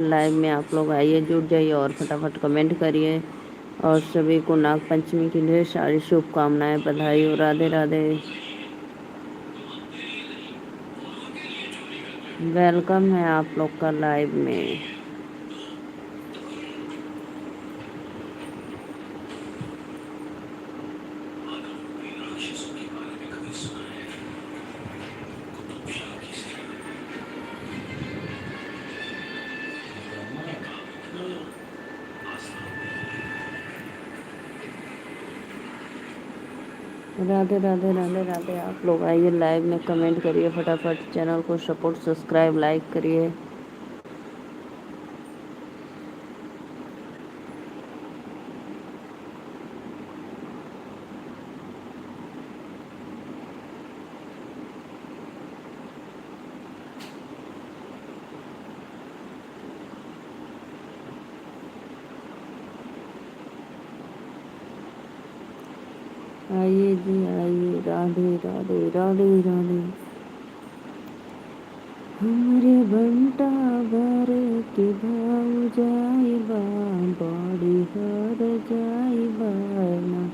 Live में आप लोग आइए, जुड़ जाइए और फटाफट कमेंट करिए। और सभी को नाग पंचमी की ढेर सारी शुभकामनाएं, बधाई और राधे राधे। वेलकम है आप लोग का लाइव में। राधे राधे राधे राधे। आप लोग आइए लाइव में, कमेंट करिए फटाफट, चैनल को सपोर्ट, सब्सक्राइब, लाइक करिए। आइए जी आइए, राधे राधे राधे राधे। हमरे बंटा भर के भाव जाइबा, बड़ी हर जाइबा ना।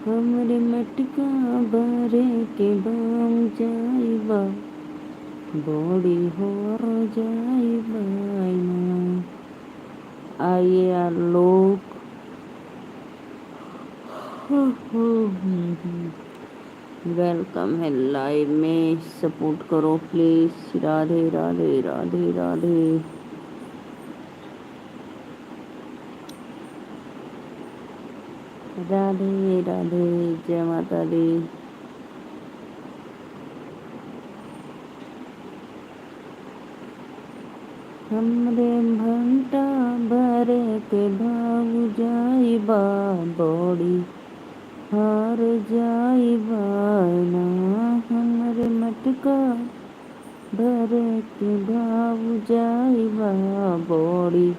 हमरे मटका भर के भाव जाइबा, बड़ी हर जाइबा ना। आइए आप लोग। वेलकम है लाइव में, सपोर्ट करो प्लीज। राधे राधे राधे राधे। राधे राधे, जय माता दी। हमरे भंटा भर के भाव जाइबा, बड़ी हार जाइबा ना। हमरे मटका भर के भाव जाइबा, बड़ी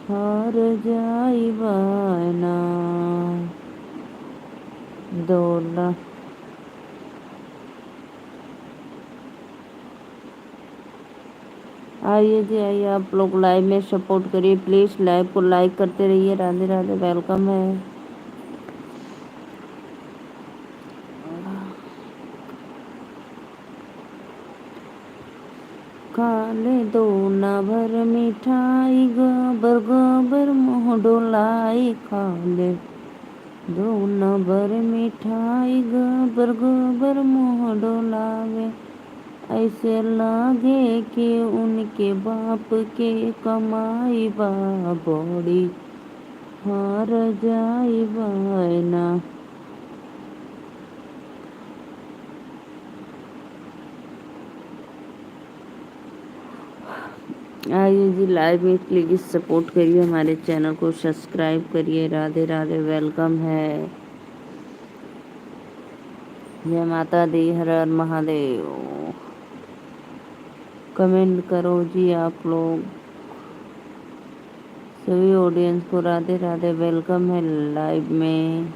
हार जाइबा ना। दौड़ा आइए जी आइए, आप लोग लाइव में सपोर्ट करिए प्लीज़, लाइव को लाइक करते रहिए। राधे राधे, वेलकम है। खाले दो ना भर मिठाई, गोबर गोबर मुँह डोलाई। खाले दो ना भर मिठाई, गोबर गोबर मुँह डोलावे। ऐसे लागे कि उनके बाप के कमाई बा, बड़ी हार जाइबा ना। आइए जी लाइव में प्लीज़ सपोर्ट करिए, हमारे चैनल को सब्सक्राइब करिए। राधे राधे, वेलकम है। जय माता दी, हर हर महादेव। कमेंट करो जी आप लोग। सभी ऑडियंस को राधे राधे, वेलकम है लाइव में।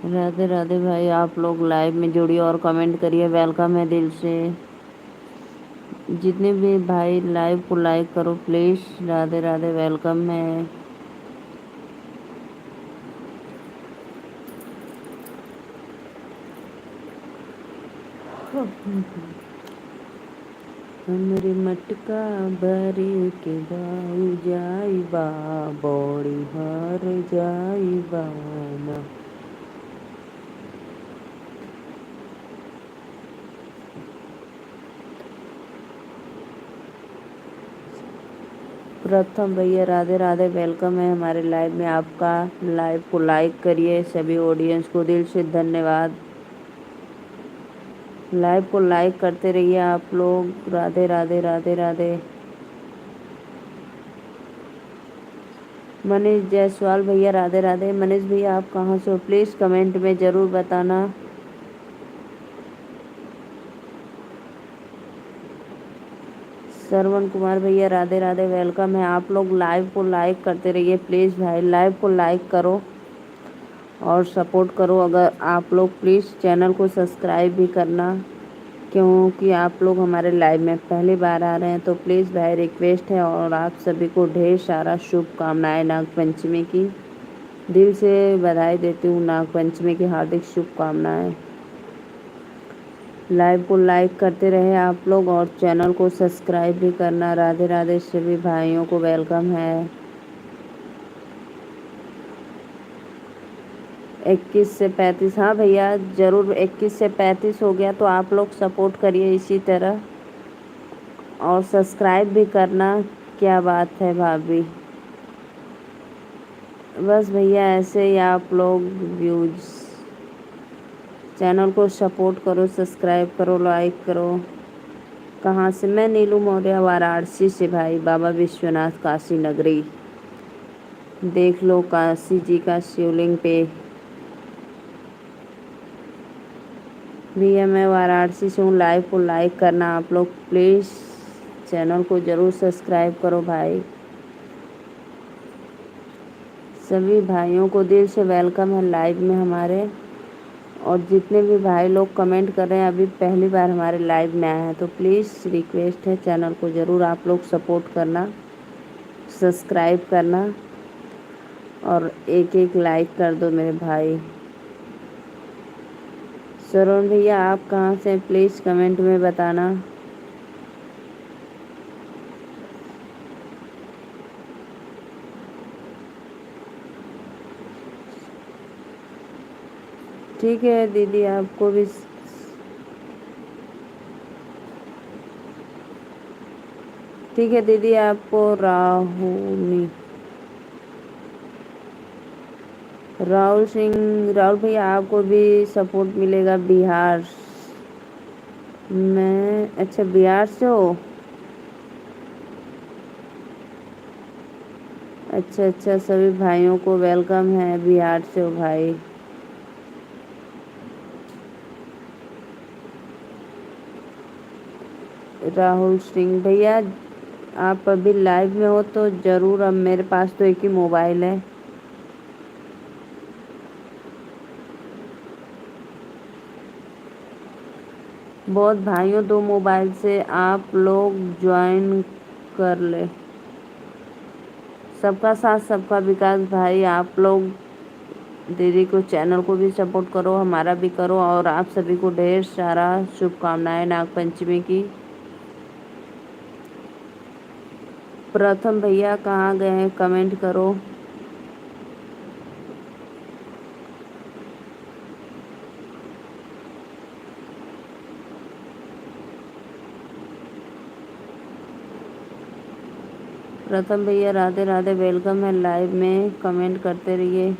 राधे राधे भाई, आप लोग लाइव में जुड़िए और कमेंट करिए, वेलकम है दिल से। जितने भी भाई लाइव को लाइक करो प्लीज़। राधे राधे, वेलकम है। हमरे मटका भरी के भाऊ जाइबा, बड़ी हार जाइबा ना। प्रथम भैया राधे राधे, वेलकम है हमारे लाइव में। आपका लाइव को लाइक करिए। सभी ऑडियंस को दिल से धन्यवाद। लाइव को लाइक करते रहिए आप लोग। राधे राधे राधे राधे। मनीष जायसवाल भैया राधे राधे। मनीष भैया आप कहाँ से हो, प्लीज़ कमेंट में ज़रूर बताना। श्रवण कुमार भैया राधे राधे, वेलकम है। आप लोग लाइव को लाइक करते रहिए प्लीज़ भाई। लाइव को लाइक करो और सपोर्ट करो। अगर आप लोग प्लीज़ चैनल को सब्सक्राइब भी करना, क्योंकि आप लोग हमारे लाइव में पहली बार आ रहे हैं। तो प्लीज़ भाई रिक्वेस्ट है। और आप सभी को ढेर सारा शुभकामनाएं नागपंचमी की। दिल से बधाई देती हूँ, नागपंचमी की हार्दिक शुभकामनाएं। लाइव को लाइक करते रहे आप लोग और चैनल को सब्सक्राइब भी करना। राधे राधे, सभी भाइयों को वेलकम है। 21 से 35, हाँ भैया ज़रूर। 21 से 35 हो गया तो आप लोग सपोर्ट करिए इसी तरह और सब्सक्राइब भी करना। क्या बात है भाभी। बस भैया ऐसे ही आप लोग व्यूज़, चैनल को सपोर्ट करो, सब्सक्राइब करो, लाइक करो। कहाँ से? मैं नीलू मौर्य, वाराणसी से भाई। बाबा विश्वनाथ काशी नगरी देख लो, काशी जी का शिवलिंग पे। भैया मैं वाराणसी से हूँ। लाइव को लाइक करना आप लोग प्लीज़। चैनल को ज़रूर सब्सक्राइब करो भाई। सभी भाइयों को दिल से वेलकम है लाइव में हमारे। और जितने भी भाई लोग कमेंट कर रहे हैं, अभी पहली बार हमारे लाइव में आए हैं, तो प्लीज़ रिक्वेस्ट है चैनल को ज़रूर आप लोग सपोर्ट करना, सब्सक्राइब करना और एक एक लाइक कर दो मेरे भाई। श्रवण भैया आप कहाँ से, प्लीज़ कमेंट में बताना। ठीक है दीदी, आपको भी ठीक है दीदी। आपको राहुल सिंह, राहुल भैया आपको भी सपोर्ट मिलेगा बिहार में। अच्छा बिहार से हो। अच्छा अच्छा, सभी भाइयों को वेलकम है। बिहार से हो भाई। राहुल सिंह भैया आप अभी लाइव में हो तो ज़रूर। अब मेरे पास तो एक ही मोबाइल है। बहुत भाइयों, 2 मोबाइल से आप लोग ज्वाइन कर ले। सबका साथ सबका विकास भाई। आप लोग दीदी को, चैनल को भी सपोर्ट करो, हमारा भी करो। और आप सभी को ढेर सारा शुभकामनाएं नागपंचमी की। प्रथम भैया कहाँ गए हैं, कमेंट करो। प्रथम भैया राधे राधे, वेलकम है लाइव में। कमेंट करते रहिए।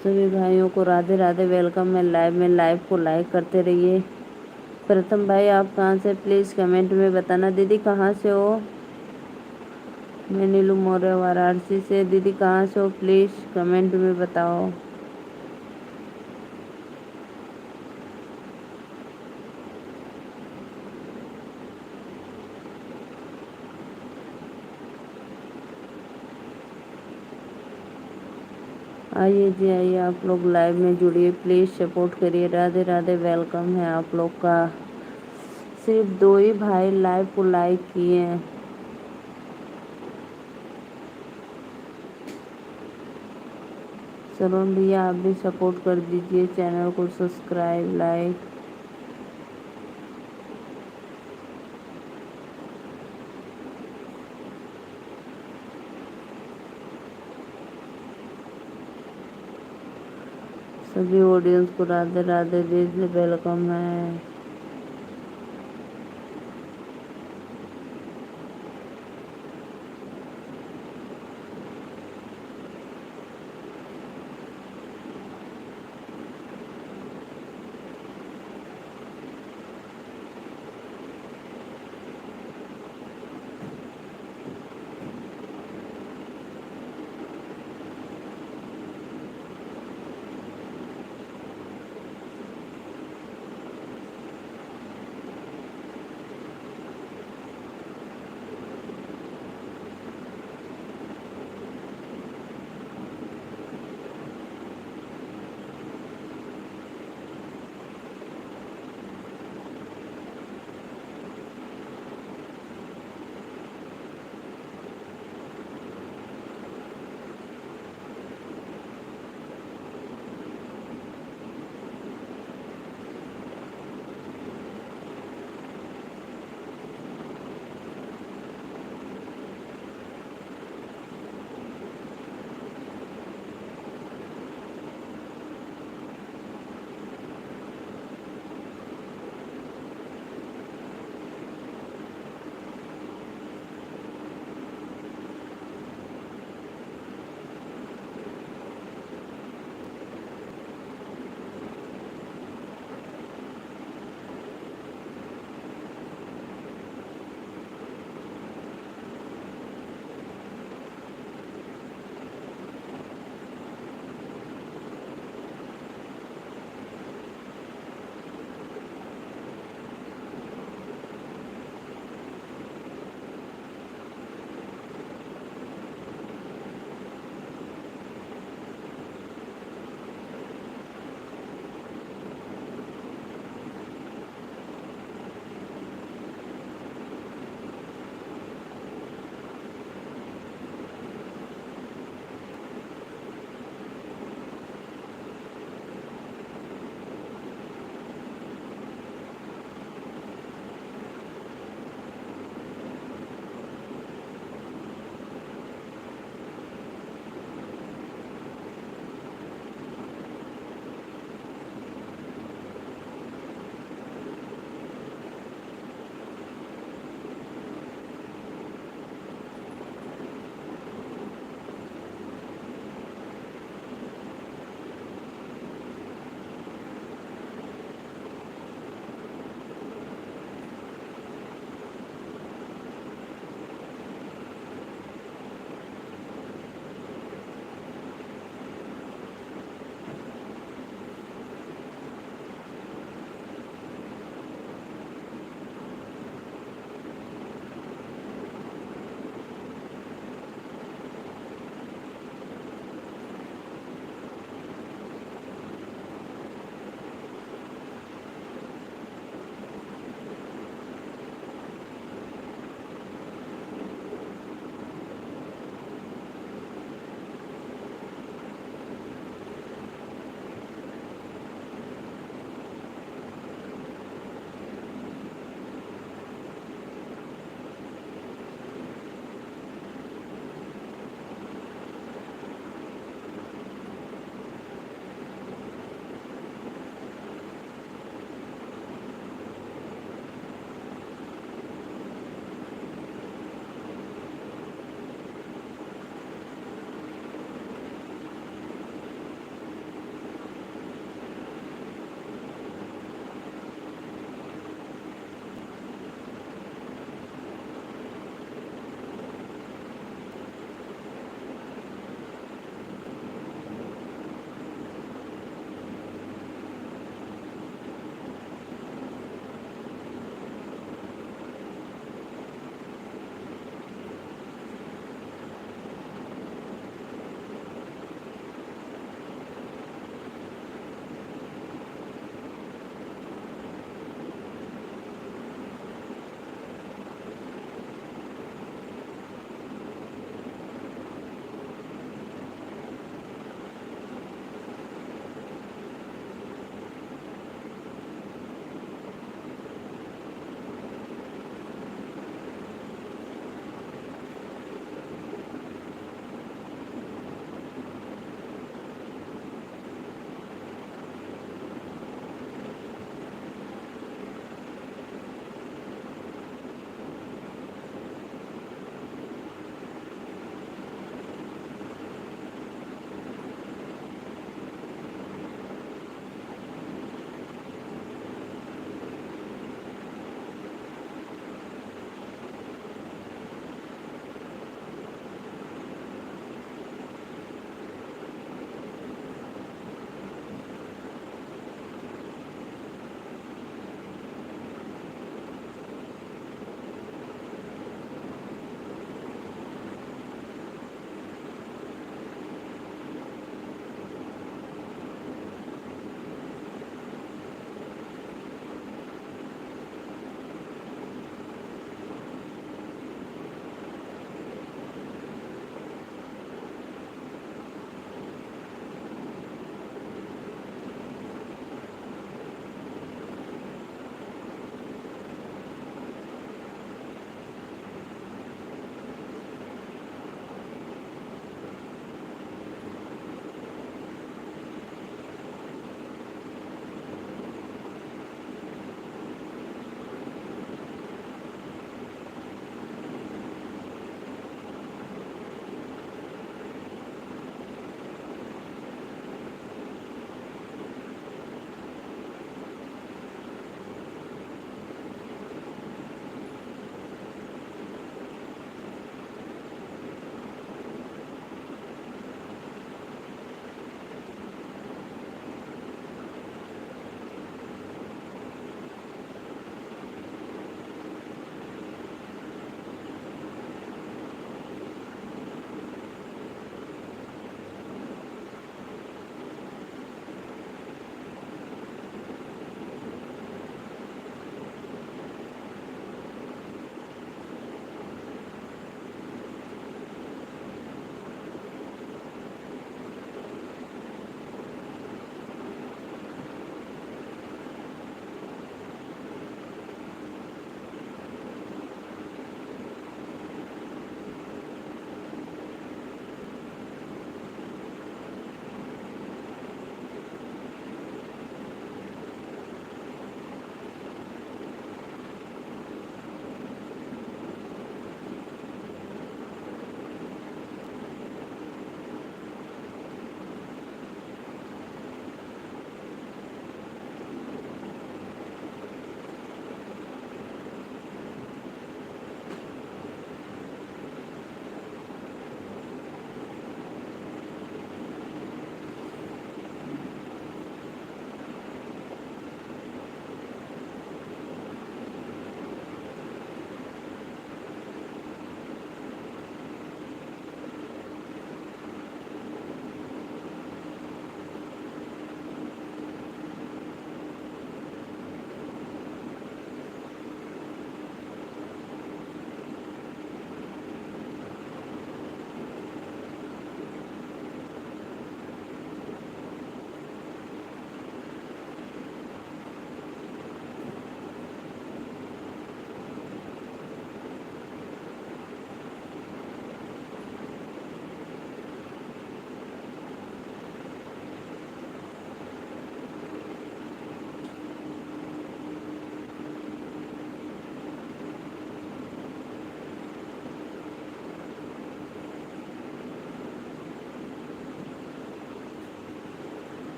सभी भाइयों को राधे राधे, वेलकम है लाइव में। लाइव को लाइक करते रहिए। प्रथम भाई आप कहाँ से, प्लीज़ कमेंट में बताना। दीदी कहाँ से हो? मैं नीलू मौर्य, वाराणसी से। दीदी कहाँ से हो, प्लीज़ कमेंट में बताओ। आइए जी आइए, आप लोग लाइव में जुड़िए, प्लीज़ सपोर्ट करिए। राधे राधे, वेलकम है आप लोग का। सिर्फ 2 ही भाई लाइव को लाइक किए हैं। श्रवण भैया आप भी सपोर्ट कर दीजिए, चैनल को सब्सक्राइब, लाइक। सभी ऑडियंस को राधे राधे दीजिए, वेलकम है।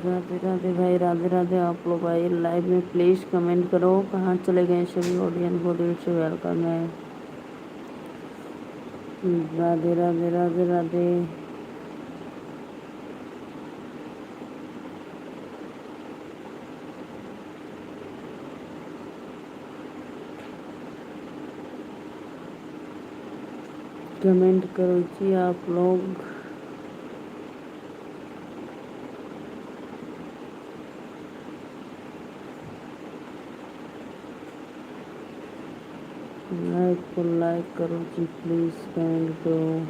राधे राधे भाई, राधे राधे आप लोग भाई लाइव में प्लीज़ कमेंट करो। कहाँ चले गए सभी ऑडियंस को दिल से वेलकम है। राधे राधे राधे राधे। कमेंट करो जी आप लोग। लाइक को लाइक करो जी प्लीज़, कमेंट करो।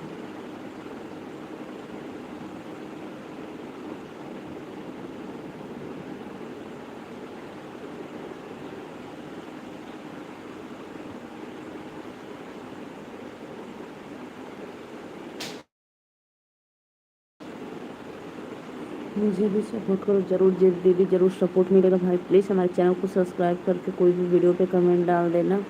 मुझे भी सपोर्ट करो जरूर जी दीदी, जरूर सपोर्ट मिलेगा भाई। प्लीज़ हमारे चैनल को सब्सक्राइब करके कोई भी वीडियो पे कमेंट डाल देना।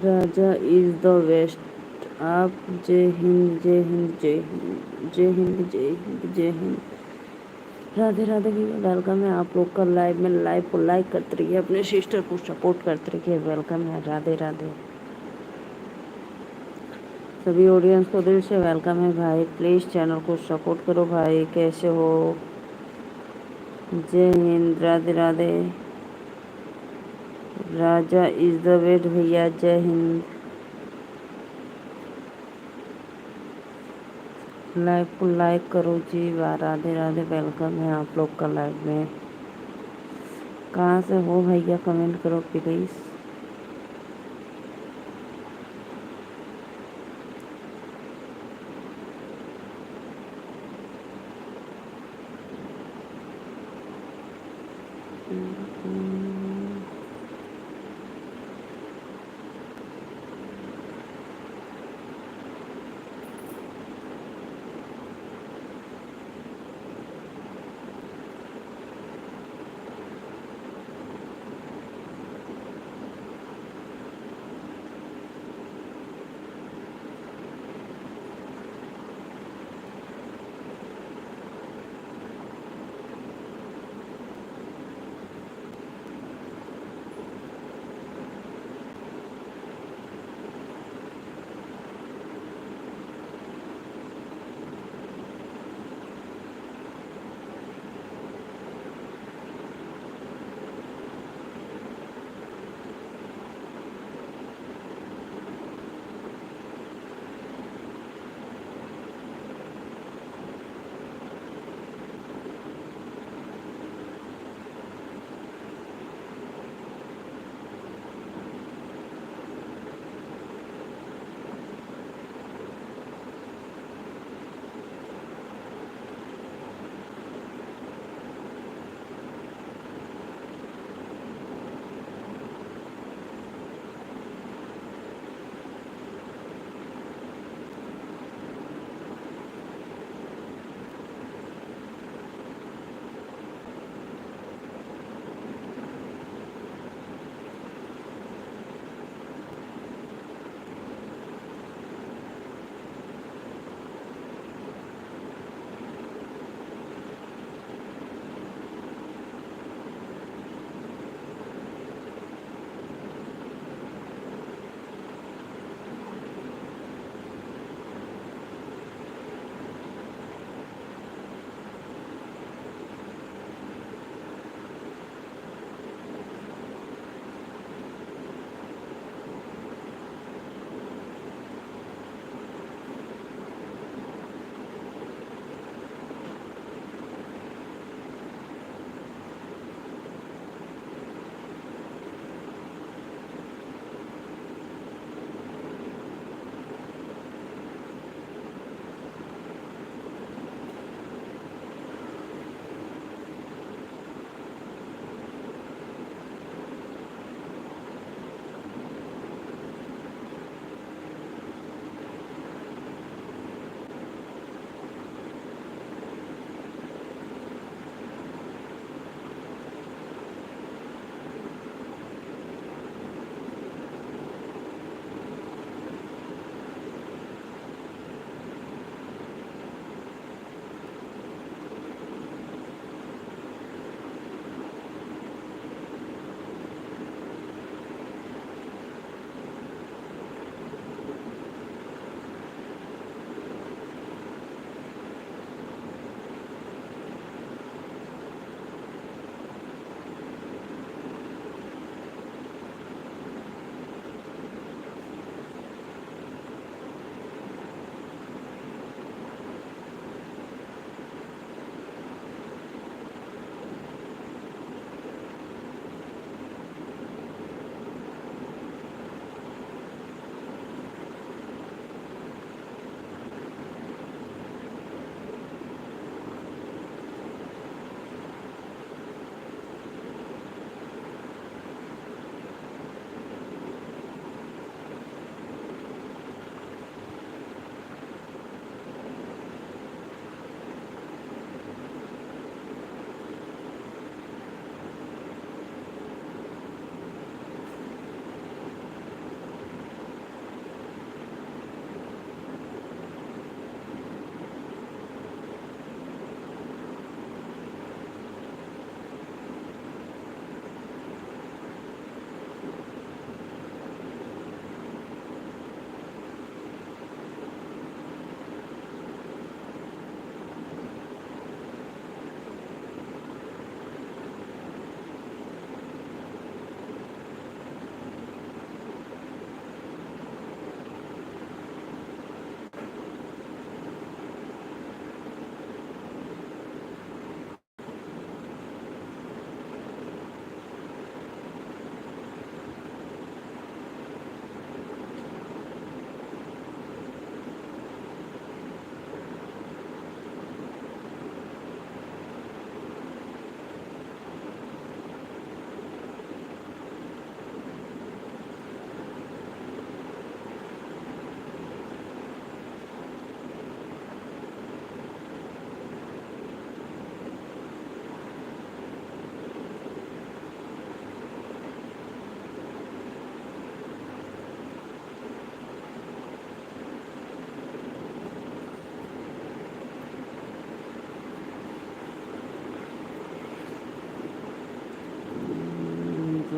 राजा इज द बेस्ट। आप जय हिंद, जय हिंद, जय हिंद, जय हिंद, जय हिंद, जय हिंद। राधे राधे भैया, वेलकम है आप लोग का लाइव में। लाइव को लाइक करते रहिए, अपने सिस्टर को सपोर्ट करते रहिए। वेलकम है, राधे राधे। सभी ऑडियंस को दिल से वेलकम है भाई। प्लीज़ चैनल को सपोर्ट करो भाई। कैसे हो? जय हिंद, राधे राधे। राजा इज द बेस्ट भैया, जय हिंद। लाइव को लाइक करो जी। वाह, राधे राधे, वेलकम है आप लोग का लाइव में। कहाँ से हो भैया, कमेंट करो प्लीज़।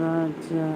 राजा।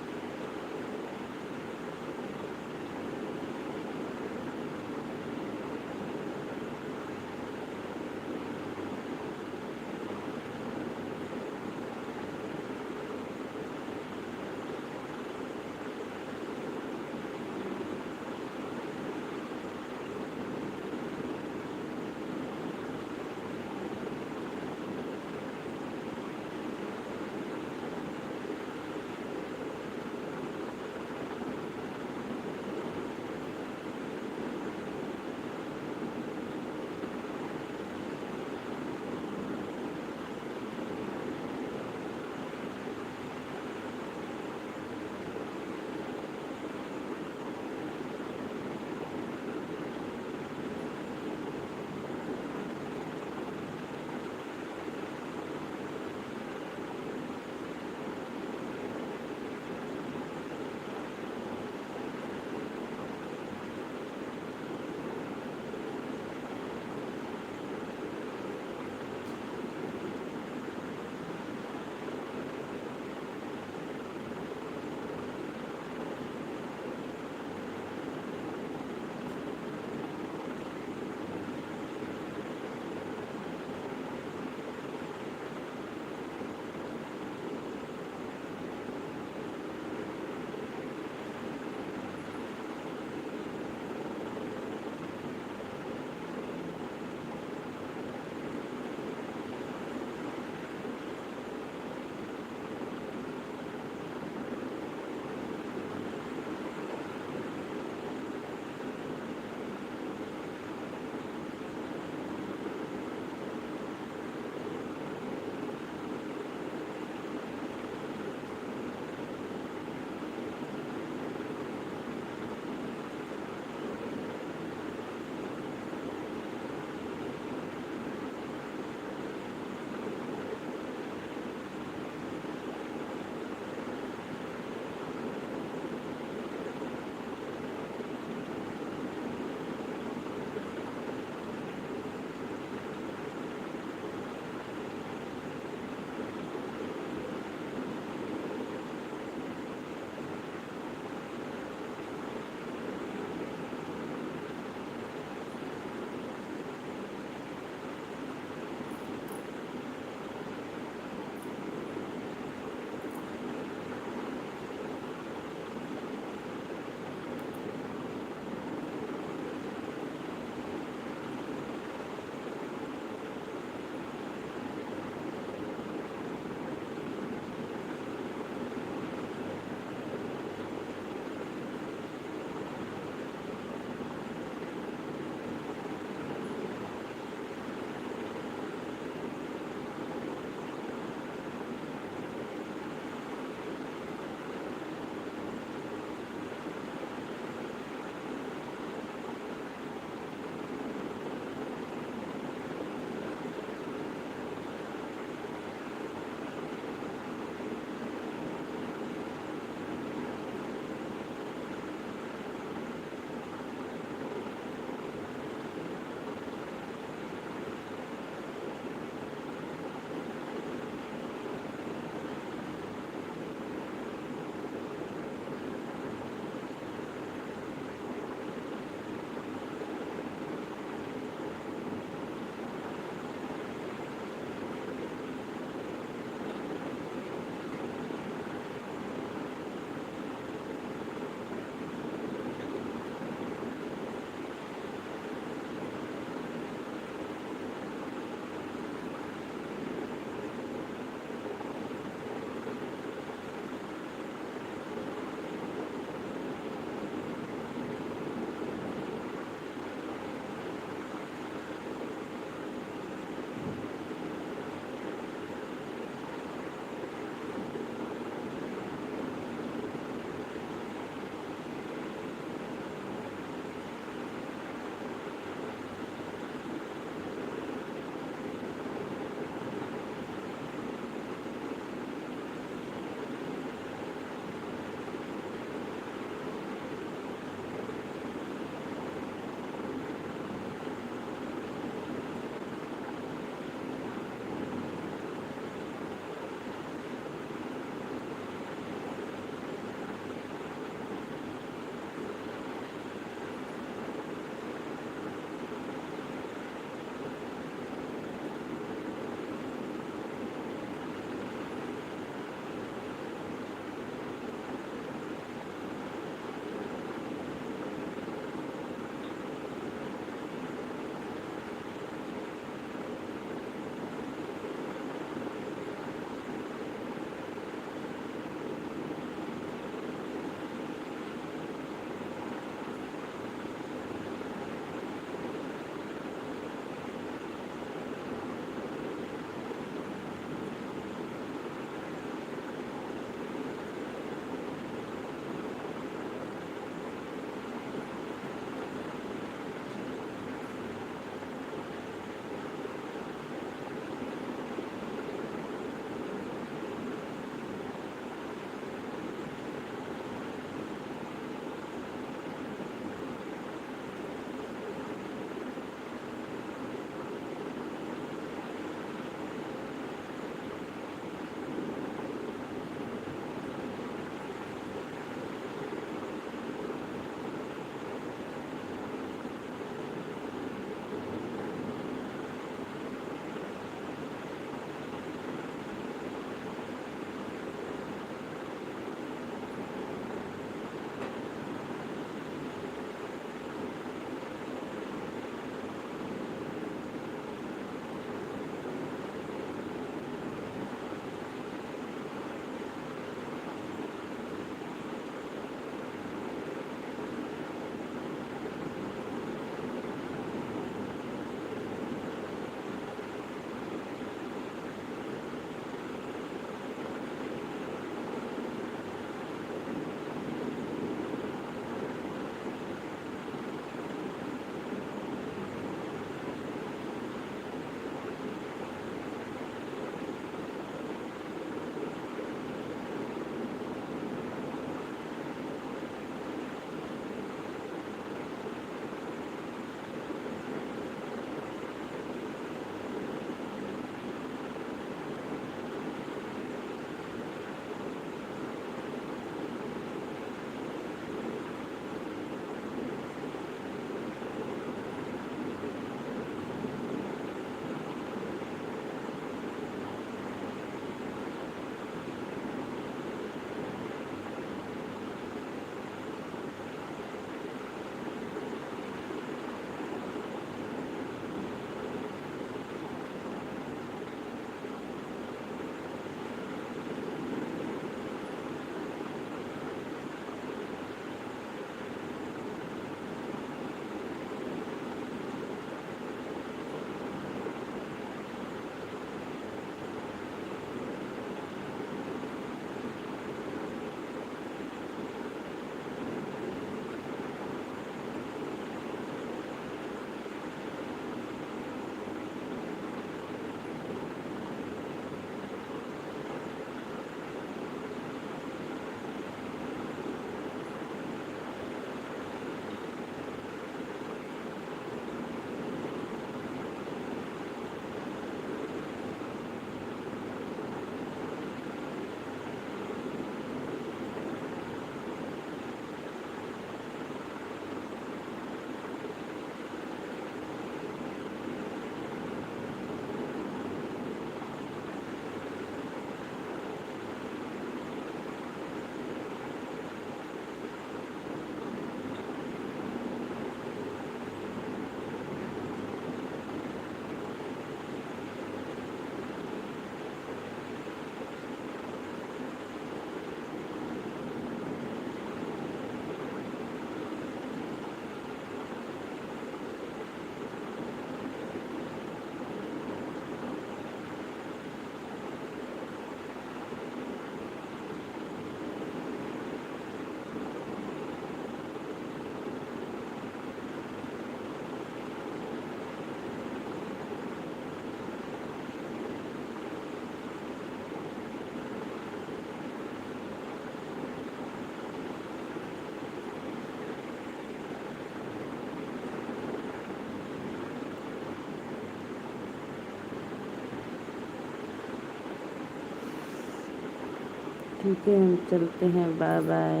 ठीक है, हम चलते हैं। बाय बाय,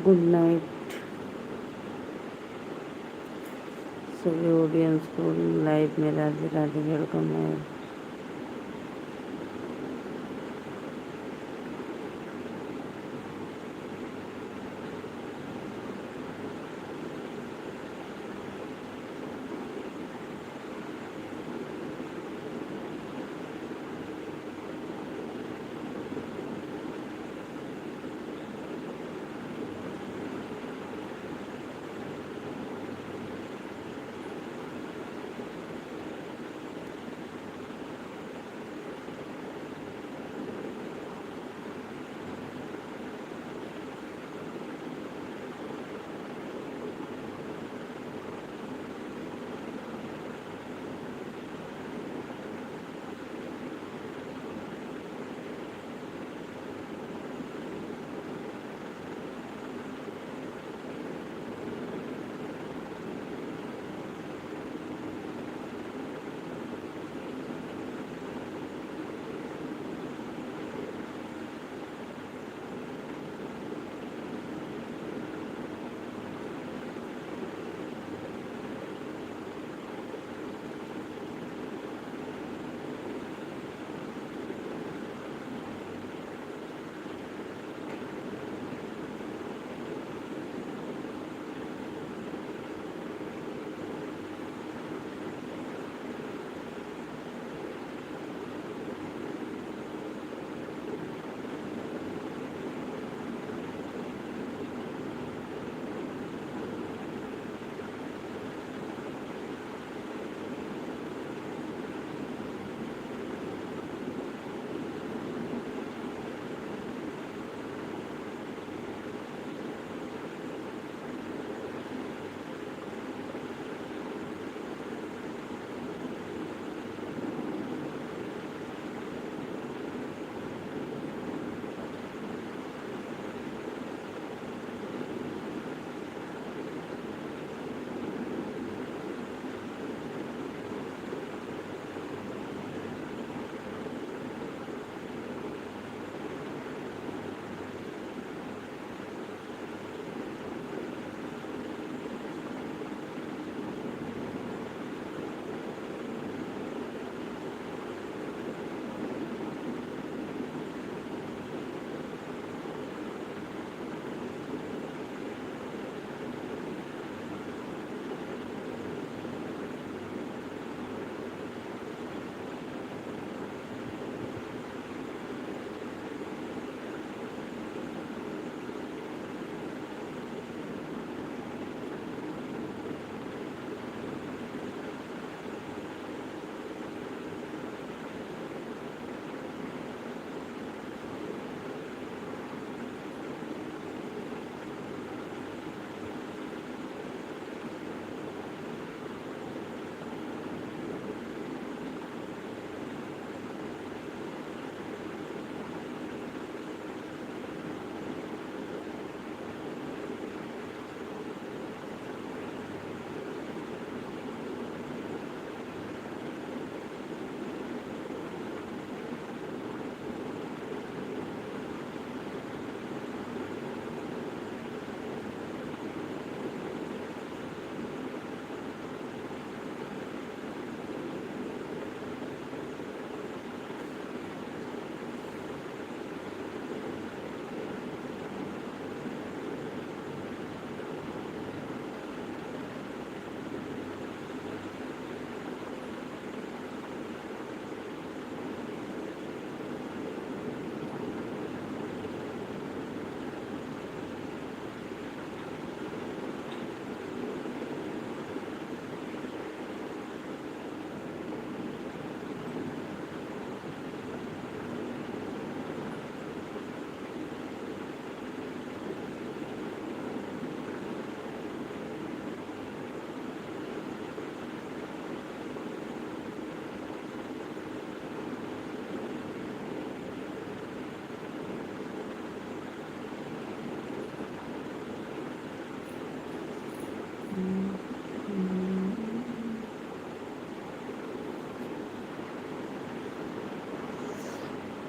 गुड नाइट सभी ऑडियंस को। लाइव में राधे राधे, वेलकम है।